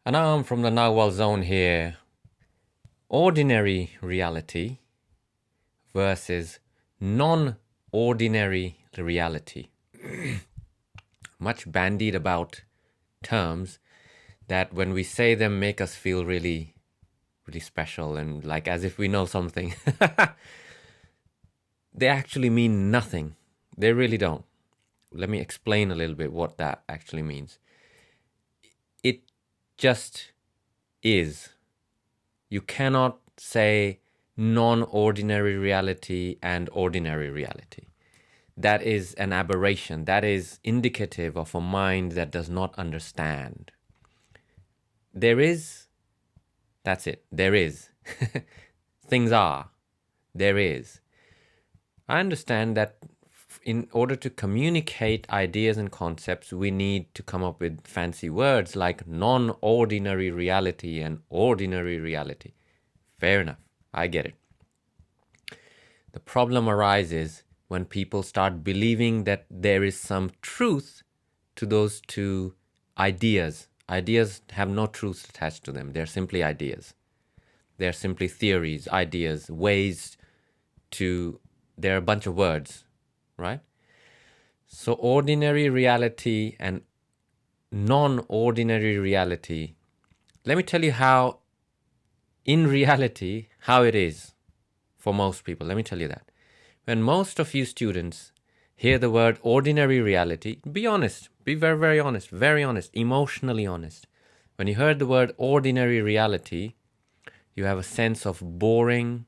Anaam from the Nagual zone here. Ordinary reality versus non-ordinary reality. Much bandied about terms that when we say them make us feel really, really special and like as if we know something. They actually mean nothing. They really don't. Let me explain a little bit what that actually means. It just is. You cannot say non-ordinary reality and ordinary reality. That is an aberration. That is indicative of a mind that does not understand. There is, that's it. There is. Things are. There is. I understand that in order to communicate ideas and concepts, we need to come up with fancy words like non-ordinary reality and ordinary reality. Fair enough. I get it. The problem arises when people start believing that there is some truth to those two ideas. Ideas have no truth attached to them. They're simply ideas. They're simply theories, ideas, ways to... They're a bunch of words, right? So ordinary reality and non-ordinary reality. Let me tell you how, in reality, how it is for most people. Let me tell you that. When most of you students hear the word ordinary reality, be honest, be very, very honest, emotionally honest. When you heard the word ordinary reality, you have a sense of boring,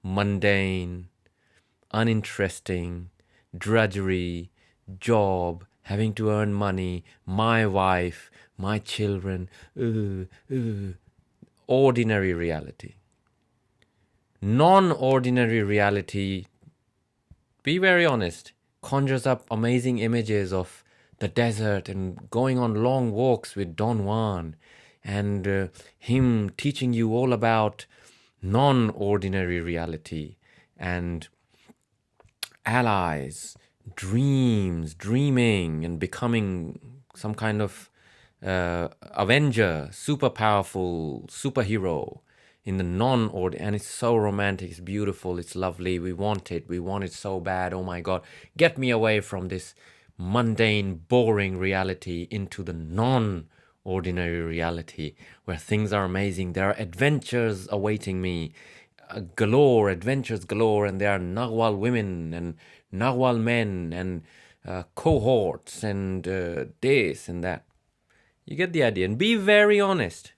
mundane, uninteresting, drudgery, job, having to earn money, my wife, my children, ordinary reality. Non-ordinary reality, be very honest, conjures up amazing images of the desert and going on long walks with Don Juan and him teaching you all about non-ordinary reality and allies, dreams, dreaming and becoming some kind of avenger, super powerful superhero in the non-ordinary. And it's so romantic, it's beautiful, it's lovely, we want it so bad. Oh my God, get me away from this mundane, boring reality into the non-ordinary reality where things are amazing. There are adventures awaiting me, galore, adventures galore, and there are Nagual women and Nagual men and cohorts and this and that. You get the idea. And be very honest.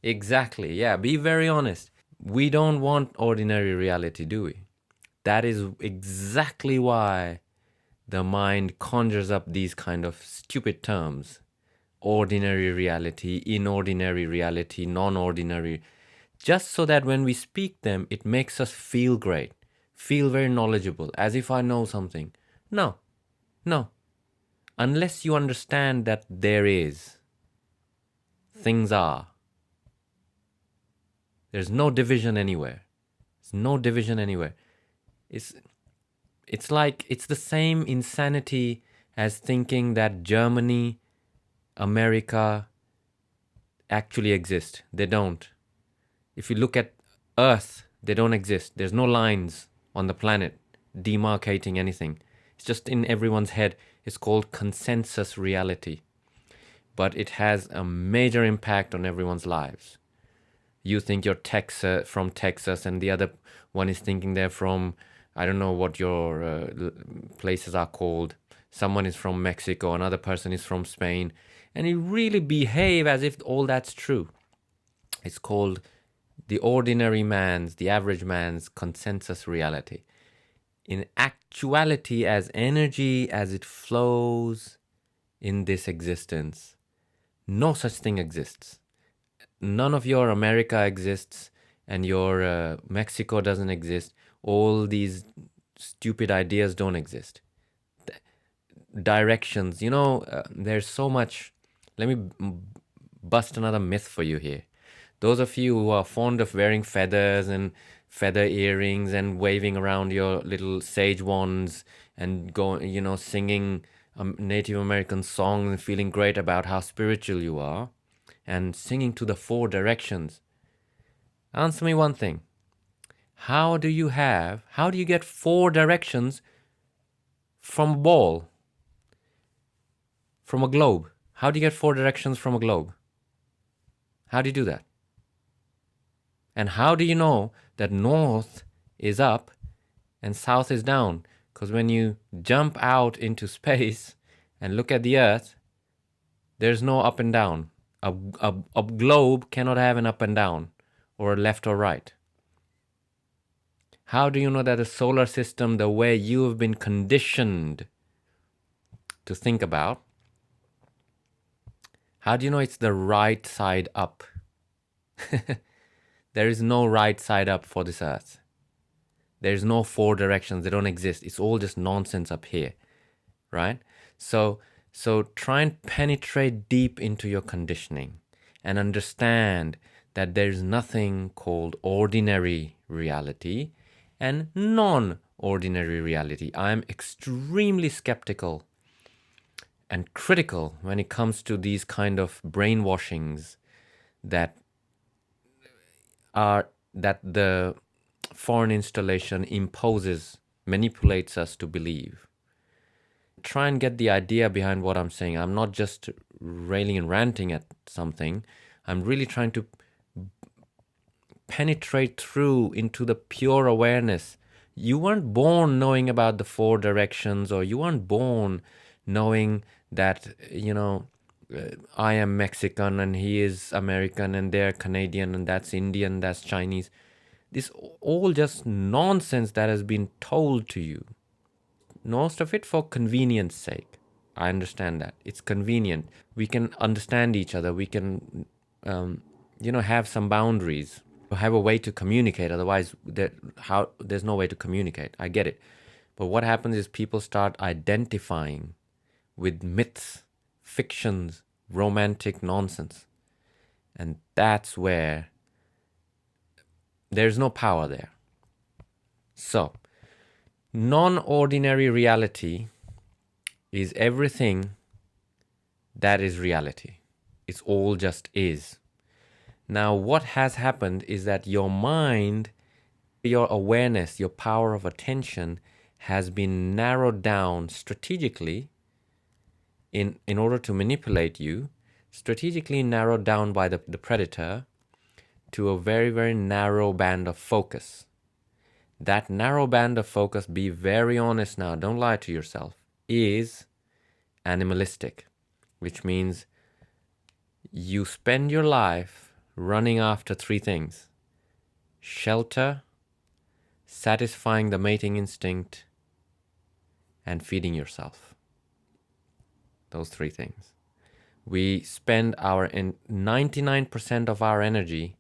Exactly, yeah, be very honest. We don't want ordinary reality, do we? That is exactly why the mind conjures up these kind of stupid terms. Ordinary reality, inordinary reality, non-ordinary, just so that when we speak them, it makes us feel great, feel very knowledgeable, as if I know something. No. Unless you understand that there is, things are. There's no division anywhere. There's no division anywhere. It's like, it's the same insanity as thinking that Germany, America actually exist. They don't. If you look at Earth, they don't exist. There's no lines on the planet demarcating anything. It's just in everyone's head. It's called consensus reality. But it has a major impact on everyone's lives. You think you're from Texas, and the other one is thinking they're from, I don't know what your places are called. Someone is from Mexico, another person is from Spain. And you really behave as if all that's true. It's called the ordinary man's, the average man's consensus reality. In actuality, as energy as it flows in this existence, no such thing exists. None of your America exists and your Mexico doesn't exist. All these stupid ideas don't exist. Directions, there's so much. Let me bust another myth for you here. Those of you who are fond of wearing feathers and feather earrings and waving around your little sage wands and singing Native American songs and feeling great about how spiritual you are, and singing to the four directions. Answer me one thing. How do you get four directions from a ball? From a globe? How do you get four directions from a globe? How do you do that? And how do you know that north is up and south is down? Because when you jump out into space and look at the earth, there's no up and down. A globe cannot have an up and down or a left or right. How do you know that the solar system, the way you have been conditioned to think about, how do you know it's the right side up? There is no right side up for this earth. There's no four directions. They don't exist. It's all just nonsense up here, right? So try and penetrate deep into your conditioning and understand that there's nothing called ordinary reality and non-ordinary reality. I'm extremely skeptical and critical when it comes to these kind of brainwashings that the foreign installation imposes, manipulates us to believe. Try and get the idea behind what I'm saying. I'm not just railing and ranting at something. I'm really trying to penetrate through into the pure awareness. You weren't born knowing about the four directions, or you weren't born knowing that, I am Mexican and he is American and they're Canadian and that's Indian, that's Chinese. This all just nonsense that has been told to you. Most of it for convenience sake. I understand that. It's convenient. We can understand each other. We can, have some boundaries. Have a way to communicate. Otherwise, there's no way to communicate. I get it. But what happens is people start identifying with myths, fictions, romantic nonsense. And that's where there's no power there. So, non-ordinary reality is everything that is reality. It's all just is. Now, what has happened is that your mind, your awareness, your power of attention has been narrowed down strategically in order to manipulate you, strategically narrowed down by the predator to a very, very narrow band of focus. That narrow band of focus, be very honest now, don't lie to yourself, is animalistic, which means you spend your life running after three things: shelter, satisfying the mating instinct, and feeding yourself. Those three things. We spend 99% of our energy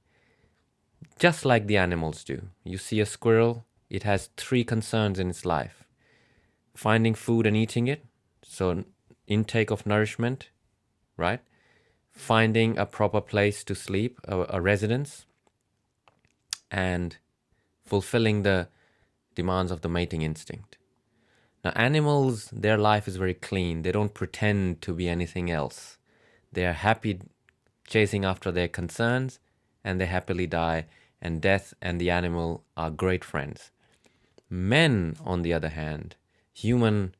just like the animals do. You see a squirrel, it has three concerns in its life: finding food and eating it, so intake of nourishment, right? Finding a proper place to sleep, a residence, and fulfilling the demands of the mating instinct. Now, animals, their life is very clean. They don't pretend to be anything else. They are happy chasing after their concerns, and they happily die, and death and the animal are great friends. Men, on the other hand, human,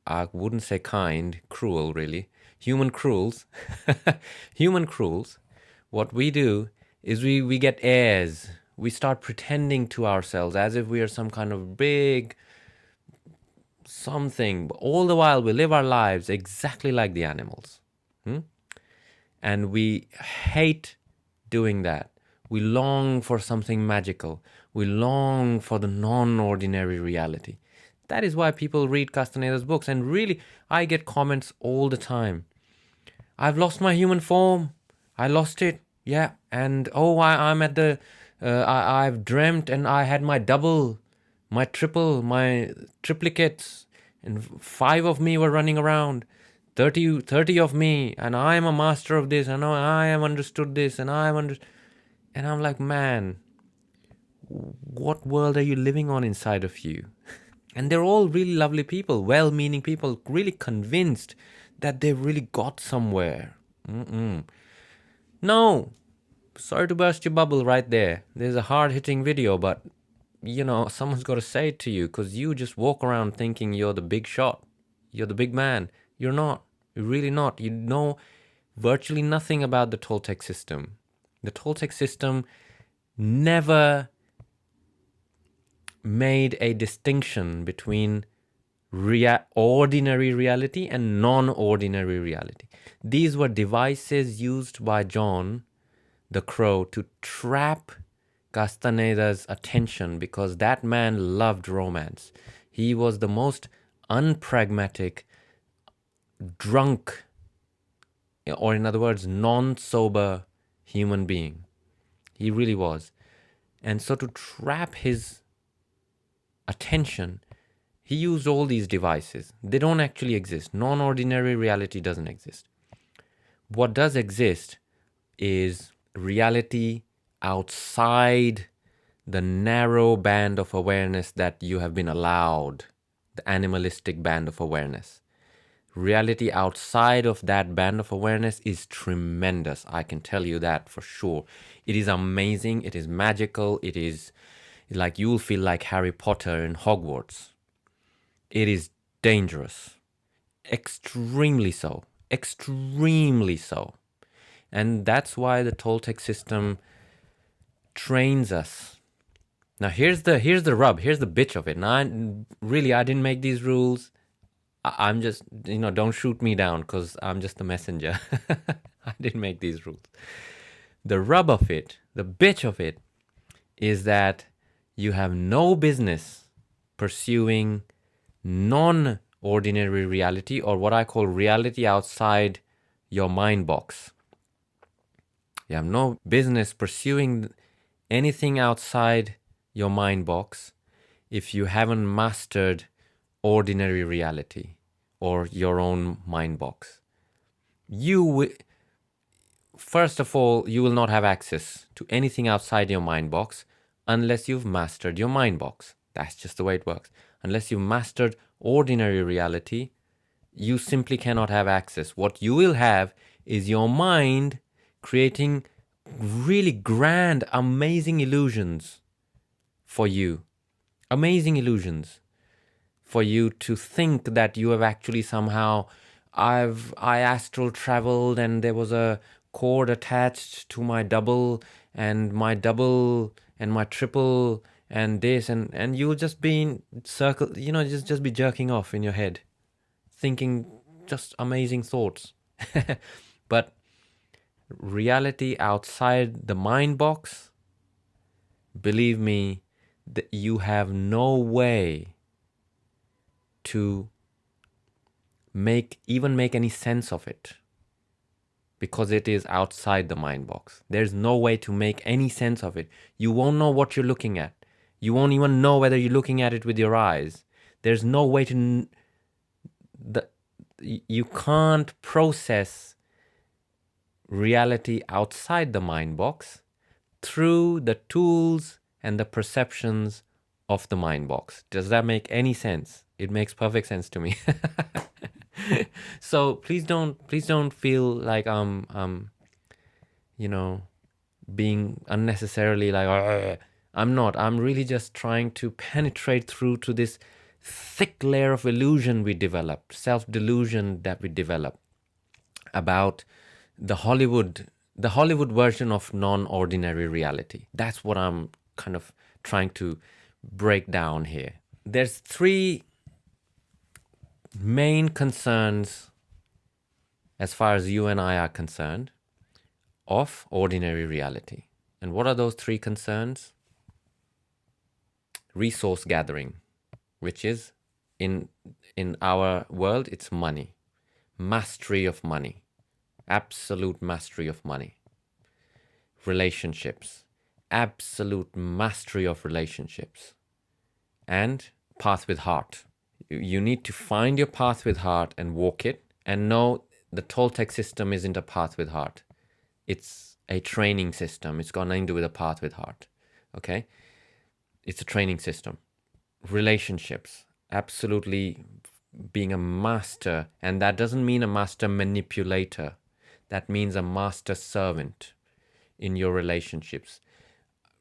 I wouldn't say kind, cruel really, human cruels, what we do is we get airs. We start pretending to ourselves as if we are some kind of big something. But all the while we live our lives exactly like the animals. And we hate doing that. We long for something magical. We long for the non-ordinary reality. That is why people read Castaneda's books. And really, I get comments all the time. I've lost my human form. I lost it. Yeah. And I'm at the... I've dreamt and I had my double, my triple, my triplicates. And 5 of me were running around. 30 of me. And I am a master of this. And I am understood this. And And I'm like, man, what world are you living on inside of you? And they're all really lovely people, well-meaning people, really convinced that they've really got somewhere. No. Sorry to burst your bubble right there. There's a hard-hitting video, but, someone's got to say it to you, because you just walk around thinking you're the big shot. You're the big man. You're not. You're really not. You know virtually nothing about the Toltec system. The Toltec system never made a distinction between ordinary reality and non-ordinary reality. These were devices used by John the Crow to trap Castaneda's attention, because that man loved romance. He was the most unpragmatic, drunk, or in other words, non-sober human being. He really was. And so to trap his attention, he used all these devices. They don't actually exist. Non-ordinary reality doesn't exist. What does exist is reality outside the narrow band of awareness that you have been allowed, the animalistic band of awareness. Reality outside of that band of awareness is tremendous. I can tell you that for sure. It is amazing. It is magical. It is like you'll feel like Harry Potter in Hogwarts. It is dangerous. Extremely so. Extremely so. And that's why the Toltec system trains us. Now here's the rub. Here's the bitch of it. Now I didn't make these rules. I'm just, don't shoot me down, because I'm just the messenger. I didn't make these rules. The rub of it, the bitch of it, is that you have no business pursuing non-ordinary reality, or what I call reality outside your mind box. You have no business pursuing anything outside your mind box if you haven't mastered ordinary reality or your own mind box. First of all, you will not have access to anything outside your mind box unless you've mastered your mind box. That's just the way it works. Unless you've mastered ordinary reality, you simply cannot have access. What you will have is your mind creating really grand, amazing illusions for you. Amazing illusions for you to think that you have actually somehow, I astral traveled and there was a cord attached to my double and my triple and this, and you'll just be in circle, just be jerking off in your head, thinking just amazing thoughts. But reality outside the mind box, believe me, that you have no way to make any sense of it, because it is outside the mind box. There's no way to make any sense of it. You won't know what you're looking at. You won't even know whether you're looking at it with your eyes. There's no way to... you can't process reality outside the mind box through the tools and the perceptions of the mind box. Does that make any sense? It makes perfect sense to me. So please don't feel like being unnecessarily like, "Ugh." I'm not. I'm really just trying to penetrate through to this thick layer of illusion we develop, self-delusion that we develop about the Hollywood version of non-ordinary reality. That's what I'm kind of trying to break down here. There's three main concerns, as far as you and I are concerned, of ordinary reality. And what are those three concerns? Resource gathering, which is in our world, it's money. Mastery of money. Absolute mastery of money. Relationships. Absolute mastery of relationships. And path with heart. You need to find your path with heart and walk it, and know the Toltec system isn't a path with heart. It's a training system. It's got nothing to do with a path with heart. Okay? It's a training system. Relationships. Absolutely being a master. And that doesn't mean a master manipulator. That means a master servant in your relationships.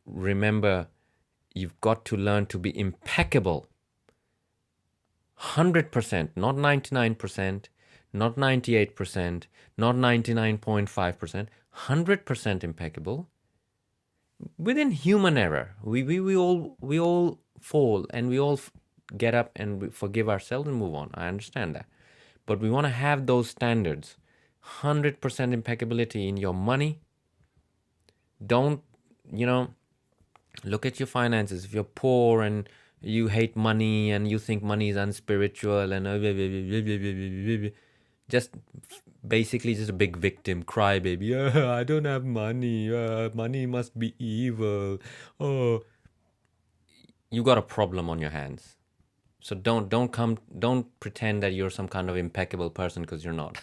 Remember, you've got to learn to be impeccable. 100%, not 99%, not 98%, not 99.5%, 100% impeccable. Within human error, we all fall, and we all get up and we forgive ourselves and move on. I understand that. But we want to have those standards. 100% impeccability in your money. Don't, look at your finances. If you're poor and you hate money and you think money is unspiritual and just basically just a big victim, crybaby. I don't have money. Money must be evil. Oh, you got a problem on your hands. So don't pretend that you're some kind of impeccable person, because you're not.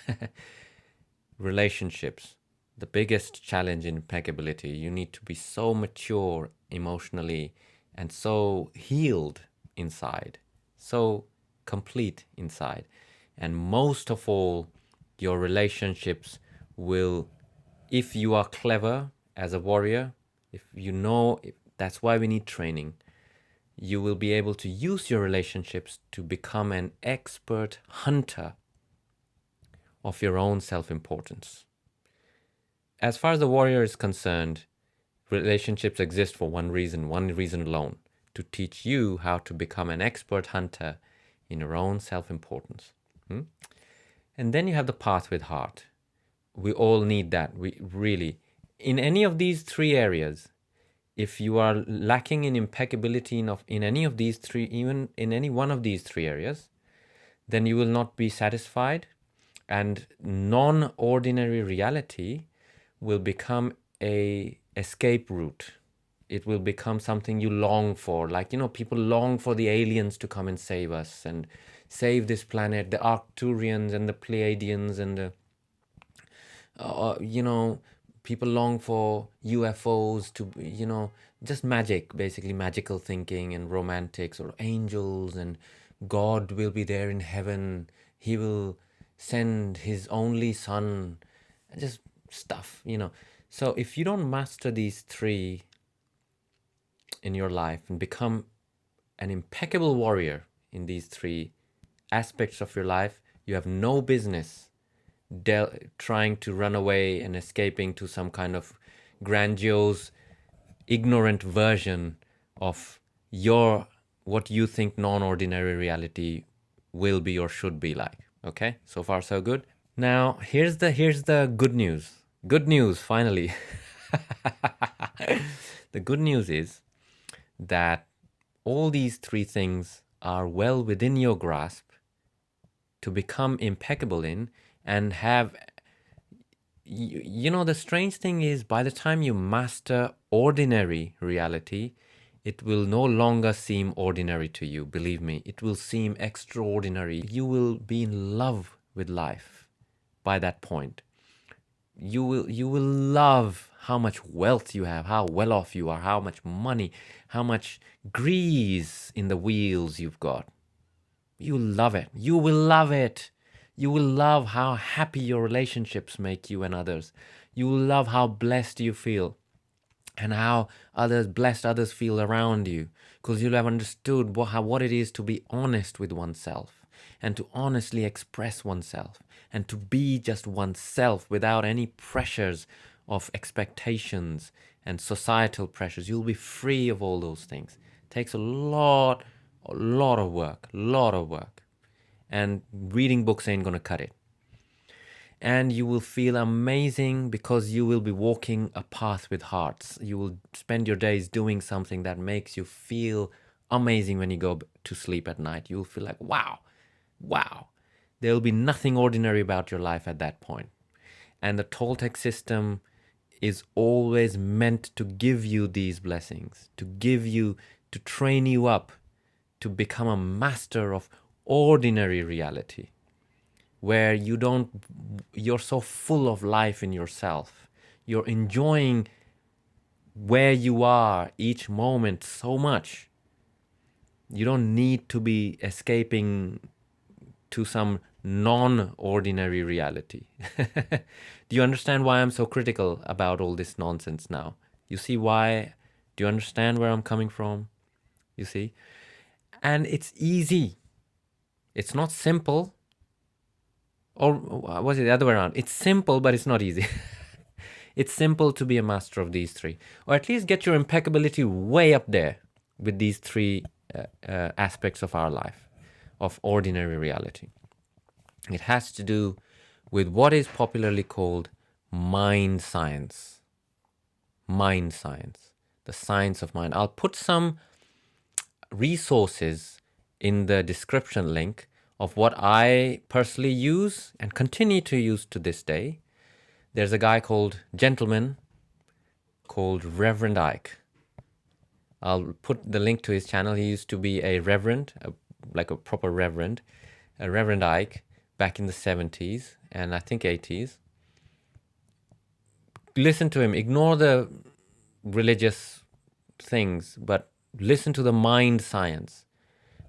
Relationships, the biggest challenge in impeccability. You need to be so mature emotionally and so healed inside, so complete inside. And most of all, your relationships will, if you are clever as a warrior, that's why we need training. You will be able to use your relationships to become an expert hunter of your own self-importance. As far as the warrior is concerned, relationships exist for one reason alone: to teach you how to become an expert hunter in your own self-importance. And then you have the path with heart. We all need that. We really, in any of these three areas, if you are lacking in impeccability in any of these three, even in any one of these three areas, then you will not be satisfied, and non-ordinary reality will become a escape route. It will become something you long for. Like, people long for the aliens to come and save us and save this planet, the Arcturians and the Pleiadians and the, people long for UFOs to, just magic, basically magical thinking and romantics, or angels, and God will be there in heaven. He will send his only son, just stuff. So if you don't master these three in your life and become an impeccable warrior in these three aspects of your life, you have no business trying to run away and escaping to some kind of grandiose, ignorant version of what you think non-ordinary reality will be or should be like. Okay, so far so good. Now here's the good news. Good news, finally. The good news is that all these three things are well within your grasp to become impeccable in, and have, the strange thing is, by the time you master ordinary reality, it will no longer seem ordinary to you. Believe me, it will seem extraordinary. You will be in love with life by that point. You will love how much wealth you have, how well off you are, how much money, how much grease in the wheels you've got. You love it. You will love it. You will love how happy your relationships make you and others. You will love how blessed you feel, and how blessed others feel around you, because you'll have understood what it is to be honest with oneself, and to honestly express oneself, and to be just oneself without any pressures of expectations and societal pressures. You'll be free of all those things. It takes a lot of work. And reading books ain't gonna cut it. And you will feel amazing, because you will be walking a path with hearts. You will spend your days doing something that makes you feel amazing when you go to sleep at night. You'll feel like, wow. There will be nothing ordinary about your life at that point. And the Toltec system is always meant to give you these blessings, to train you up to become a master of ordinary reality, where you're so full of life in yourself. You're enjoying where you are each moment so much. You don't need to be escaping to some non-ordinary reality. Do you understand why I'm so critical about all this nonsense now? You see why? Do you understand where I'm coming from? You see? And it's easy. It's not simple. Or was it the other way around? It's simple, but it's not easy. It's simple to be a master of these three. Or at least get your impeccability way up there with these three aspects of our life, of ordinary reality. It has to do with what is popularly called mind science. Mind science. The science of mind. I'll put some resources in the description link of what I personally use and continue to use to this day. There's a guy gentleman called Reverend Ike. I'll put the link to his channel. He used to be a reverend, like a proper reverend, a Reverend Ike back in the 70s and I think 80s. Listen to him. Ignore the religious things, but listen to the mind science.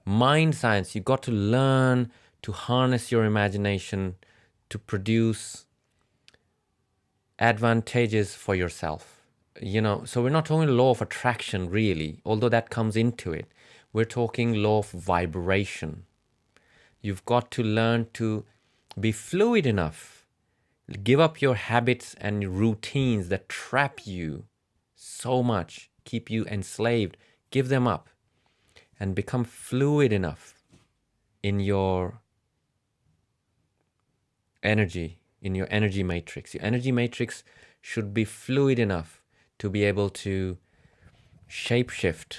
Mind science, you got to learn to harness your imagination to produce advantages for yourself. So we're not talking law of attraction really, although that comes into it. We're talking law of vibration. You've got to learn to be fluid enough. Give up your habits and routines that trap you so much, keep you enslaved. Give them up and become fluid enough in your energy, in your energy matrix. Your energy matrix should be fluid enough to be able to shapeshift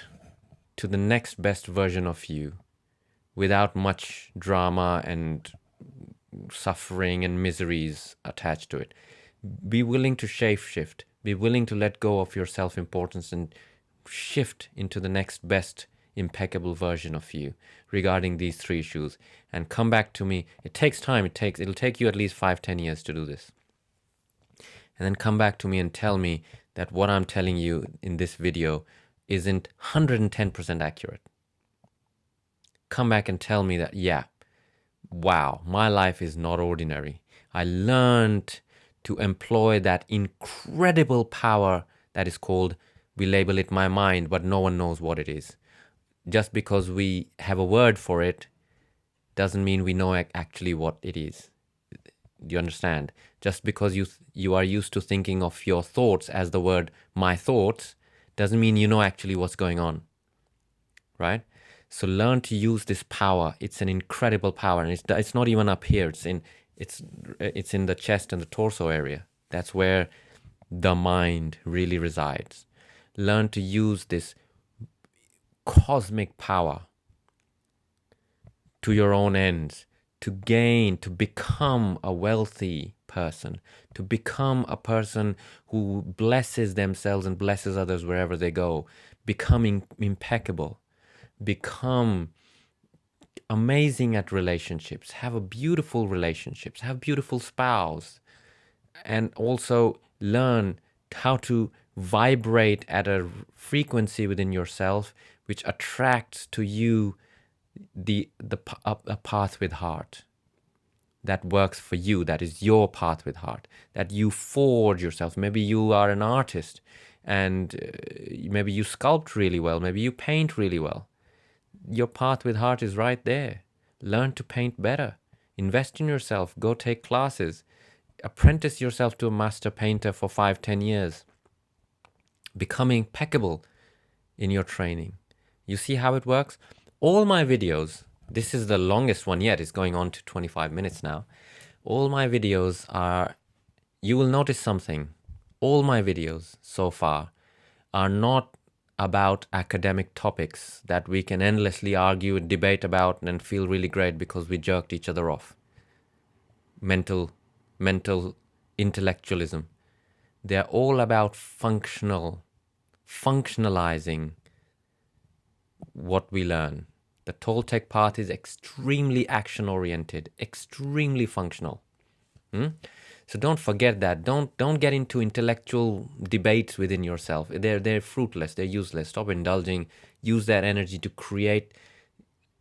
to the next best version of you without much drama and suffering and miseries attached to it. Be willing to shapeshift. Be willing to let go of your self-importance and shift into the next best impeccable version of you regarding these three issues, and come back to me. It takes time. It'll take you at least 5-10 years to do this. And then come back to me and tell me that what I'm telling you in this video isn't 110% accurate. Come back and tell me that, yeah, wow, my life is not ordinary. I learned to employ that incredible power that is called, we label it my mind, but no one knows what it is. Just because we have a word for it doesn't mean we know actually what it is. Do you understand? Just because you are used to thinking of your thoughts as the word my thoughts doesn't mean you know actually what's going on. Right? So learn to use this power. It's an incredible power, and it's not even up here. It's in the chest and the torso area. That's where the mind really resides. Learn to use this cosmic power to your own ends, to become a wealthy person, to become a person who blesses themselves and blesses others wherever they go, becoming impeccable, become amazing at relationships, have beautiful relationships, have beautiful spouse, and also learn how to vibrate at a frequency within yourself which attracts to you a path with heart that works for you, that is your path with heart, that you forge yourself. Maybe you are an artist and maybe you sculpt really well, maybe you paint really well. Your path with heart is right there. Learn to paint better. Invest in yourself. Go take classes. Apprentice yourself to a master painter for 5-10 years. Become impeccable in your training. You see how it works? All my videos, this is the longest one yet, it's going on to 25 minutes now. All my videos are, you will notice something. All my videos so far are not about academic topics that we can endlessly argue and debate about and feel really great because we jerked each other off. Mental intellectualism. They're all about functionalizing what we learn. The Toltec path is extremely action-oriented, extremely functional. So don't forget that. Don't get into intellectual debates within yourself. They're fruitless. They're useless. Stop indulging. Use that energy to create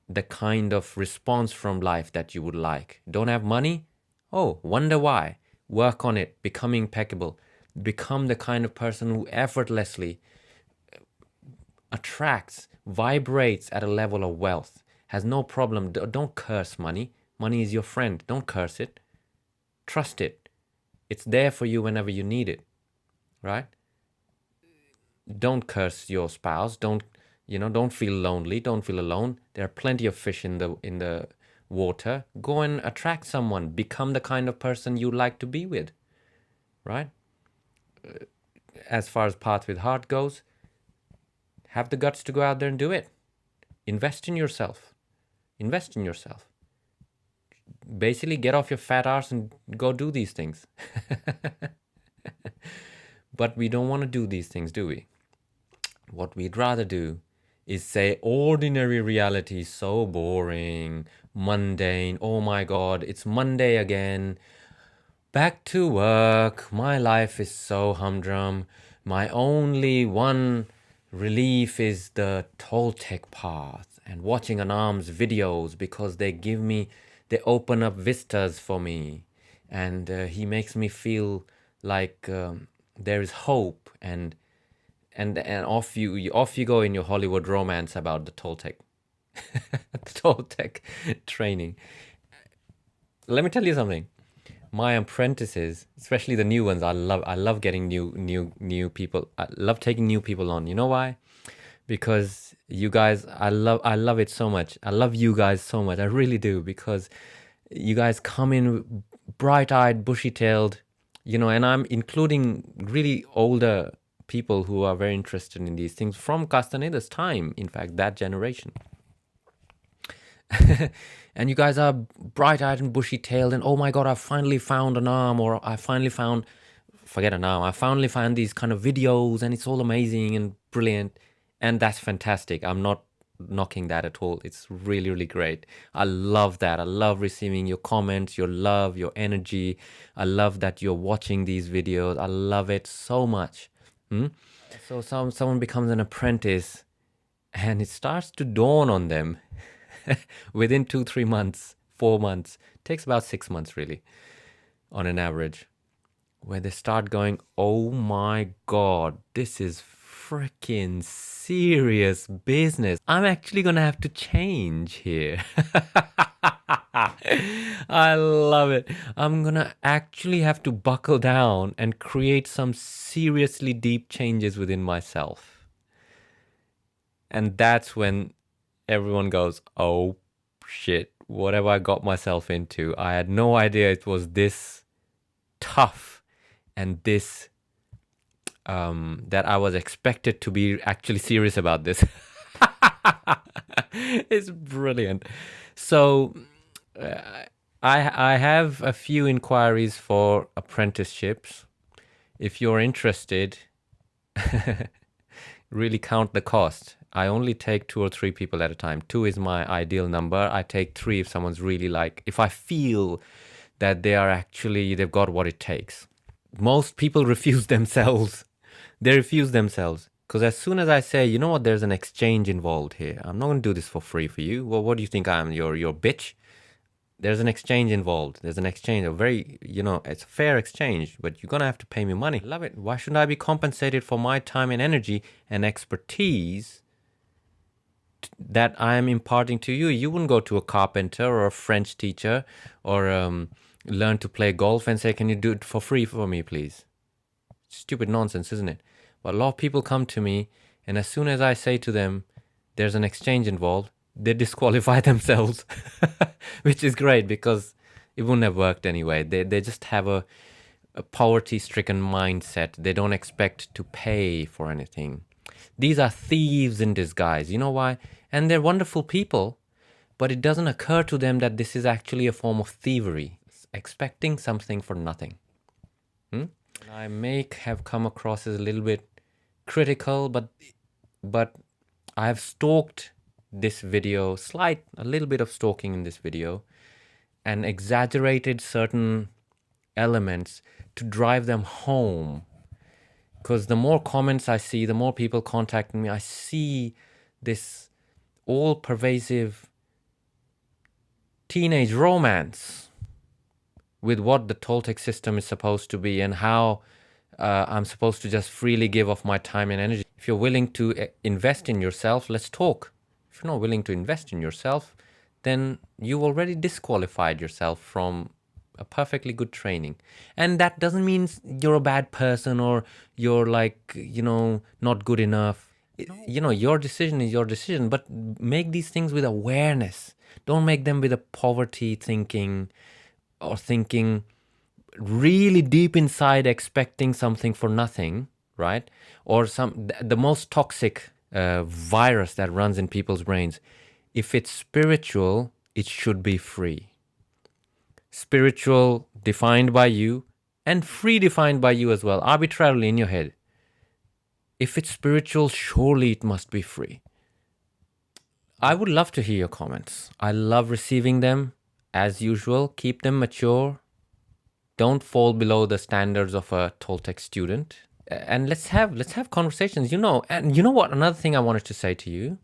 the kind of response from life that you would like. Don't have money? Oh, wonder why. Work on it. Become impeccable. Become the kind of person who effortlessly attracts, vibrates at a level of wealth. Has no problem. Don't curse money. Money is your friend. Don't curse it. Trust it. It's there for you whenever you need it, right? Don't curse your spouse. Don't feel lonely. Don't feel alone. There are plenty of fish in the water. Go and attract someone. Become the kind of person you like to be with, right? As far as Path with Heart goes, have the guts to go out there and do it. Invest in yourself. Invest in yourself. Basically, get off your fat ass and go do these things. But we don't want to do these things, do we? What we'd rather do is say ordinary reality is so boring, mundane. Oh my God, it's Monday again. Back to work. My life is so humdrum. My only one relief is the Toltec path and watching Anaam's videos, because they open up vistas for me, and he makes me feel like there is hope, and off you go in your Hollywood romance about the Toltec the Toltec training. Let me tell you something. My apprentices, especially the new ones, I love getting new people. I love taking new people on. You know why? Because you guys, I love it so much. I love you guys so much. I really do, because you guys come in bright-eyed, bushy-tailed, and I'm including really older people who are very interested in these things from Castaneda's time, in fact, that generation. And you guys are bright-eyed and bushy-tailed, and oh my God, I finally found Anaam, or forget Anaam, I finally found these kind of videos, and it's all amazing and brilliant, and that's fantastic. I'm not knocking that at all. It's really, really great. I love that. I love receiving your comments, your love, your energy. I love that you're watching these videos. I love it so much. So someone becomes an apprentice, and it starts to dawn on them within 2-3 months, 4 months. It takes about 6 months really, on an average, where they start going, oh my God, this is freaking serious business. I'm actually gonna have to change here. I love it. I'm gonna actually have to buckle down and create some seriously deep changes within myself. And that's when everyone goes, oh shit, what have I got myself into? I had no idea it was this tough and this that I was expected to be actually serious about this. It's brilliant. So I have a few inquiries for apprenticeships. If you're interested, really count the cost. I only take 2 or 3 people at a time. 2 is my ideal number. I take 3 if someone's really if I feel that they've got what it takes. Most people refuse themselves. They refuse themselves. Because as soon as I say, you know what, there's an exchange involved here. I'm not going to do this for free for you. Well, what do you think I am, your bitch? There's an exchange involved. There's an exchange, it's a fair exchange, but you're going to have to pay me money. Love it. Why shouldn't I be compensated for my time and energy and expertise that I'm imparting to you? You wouldn't go to a carpenter or a French teacher or learn to play golf and say, can you do it for free for me, please? Stupid nonsense, isn't it? But a lot of people come to me, and as soon as I say to them, there's an exchange involved, they disqualify themselves, which is great because it wouldn't have worked anyway. They just have a poverty-stricken mindset. They don't expect to pay for anything. These are thieves in disguise. You know why? And they're wonderful people, but it doesn't occur to them that this is actually a form of thievery, expecting something for nothing. I may have come across as a little bit critical, but I've stalked this video, a little bit of stalking in this video, and exaggerated certain elements to drive them home. Because the more comments I see, the more people contacting me, I see this all-pervasive teenage romance with what the Toltec system is supposed to be and how I'm supposed to just freely give of my time and energy. If you're willing to invest in yourself, let's talk. If you're not willing to invest in yourself, then you already disqualified yourself from a perfectly good training. And that doesn't mean you're a bad person or you're like, not good enough. Your decision is your decision, but make these things with awareness. Don't make them with a poverty thinking or thinking really deep inside expecting something for nothing, right? Or the most toxic virus that runs in people's brains. If it's spiritual, it should be free. Spiritual defined by you and free defined by you as well, arbitrarily in your head. If it's spiritual, surely it must be free. I would love to hear your comments. I love receiving them. As usual, keep them mature. Don't fall below the standards of a Toltec student. And let's have conversations. And you know what? Another thing I wanted to say to you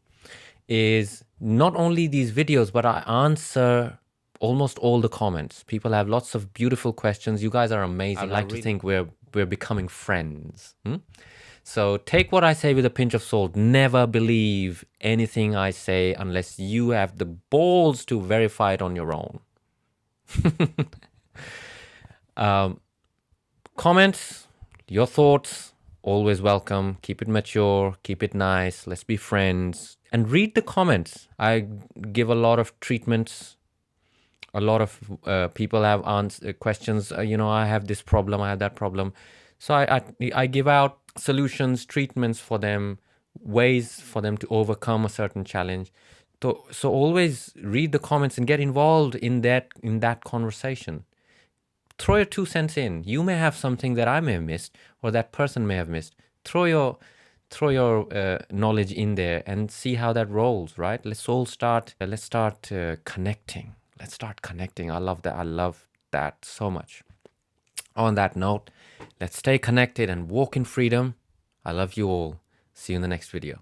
is not only these videos, but I answer almost all the comments. People have lots of beautiful questions. You guys are amazing. I like to think we're becoming friends. So take what I say with a pinch of salt. Never believe anything I say unless you have the balls to verify it on your own. Comments, your thoughts, always welcome. Keep it mature, keep it nice. Let's be friends. And read the comments. I give a lot of treatments. A lot of people have questions. I have this problem, I have that problem. So I give out solutions, treatments for them, ways for them to overcome a certain challenge. So always read the comments and get involved in that conversation. Throw your 2 cents in. You may have something that I may have missed or that person may have missed. Throw your knowledge in there and see how that rolls, right? Let's start connecting. Let's start connecting. I love that. I love that so much. On that note, let's stay connected and walk in freedom. I love you all. See you in the next video.